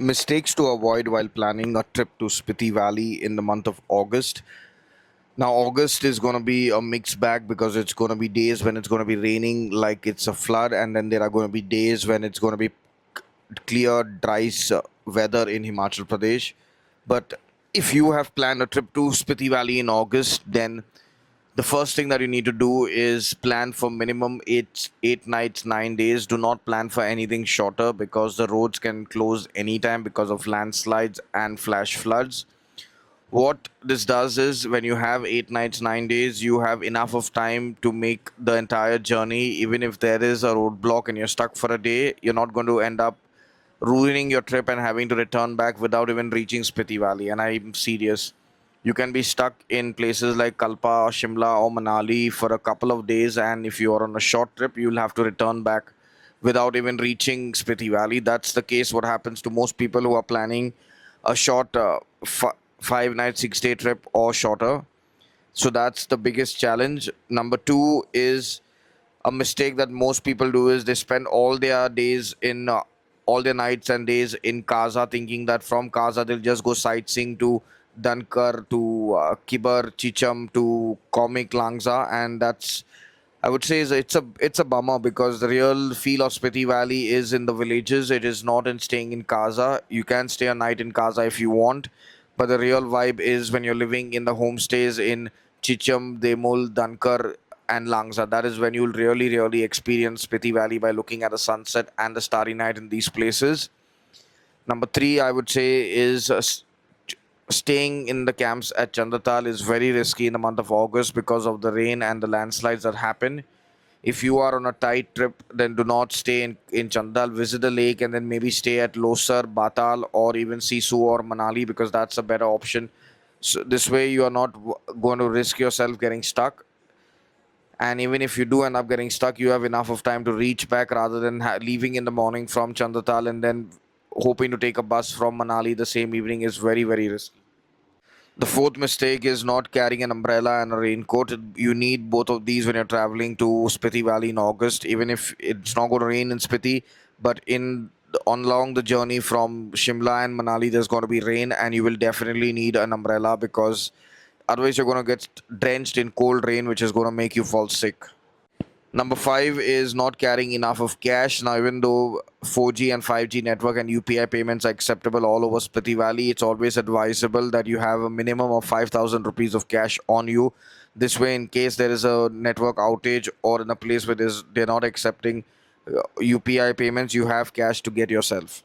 Mistakes to avoid while planning a trip to Spiti Valley in the month of August. Now, August is going to be a mixed bag because it's going to be days when it's going to be raining like it's a flood, and then there are going to be days when it's going to be clear, dry weather in Himachal Pradesh. But if you have planned a trip to Spiti Valley in August, then the first thing that you need to do is plan for minimum eight nights, 9 days. Do not plan for anything shorter because the roads can close anytime because of landslides and flash floods. What this does is when you have 8 nights, 9 days, you have enough of time to make the entire journey. Even if there is a roadblock and you're stuck for a day, you're not going to end up ruining your trip and having to return back without even reaching Spiti Valley. And I'm serious. You can be stuck in places like Kalpa, Shimla, or Manali for a couple of days, and if you are on a short trip, you'll have to return back without even reaching Spiti Valley. That's the case. What happens to most people who are planning a short 5 night, 6 day trip or shorter. So that's the biggest challenge. Number two is a mistake that most people do is they spend all their nights and days in Kaza, thinking that from Kaza they'll just go sightseeing to Dankar, to Kibar, Chicham, to Komik, Langza, and that's, I would say, is it's a bummer because the real feel of Spiti Valley is in the villages. It is not in staying in Kaza. You can stay a night in Kaza if you want, but the real vibe is when you're living in the homestays in Chicham, Demul, Dankar, and Langza. That is when you'll really experience Spiti Valley by looking at the sunset and the starry night in these places. Number three, I would say, is staying in the camps at Chandatal is very risky in the month of August because of the rain and the landslides that happen. If you are on a tight trip, then do not stay in Chandal. Visit the lake and then maybe stay at Losar, Batal, or even Sisu or Manali because that's a better option. So this way, you are not going to risk yourself getting stuck. And even if you do end up getting stuck, you have enough of time to reach back rather than leaving in the morning from Chandatal and then hoping to take a bus from Manali the same evening is very risky. The fourth mistake is not carrying an umbrella and a raincoat. You need both of these when you're traveling to Spiti Valley in August, even if it's not going to rain in Spiti. But on along the journey from Shimla and Manali, there's going to be rain, and you will definitely need an umbrella because otherwise you're going to get drenched in cold rain, which is going to make you fall sick. Number five is not carrying enough of cash. Now, even though 4G and 5G network and UPI payments are acceptable all over Spiti Valley, it's always advisable that you have a minimum of 5,000 rupees of cash on you. This way, in case there is a network outage or in a place where they're not accepting UPI payments, you have cash to get yourself.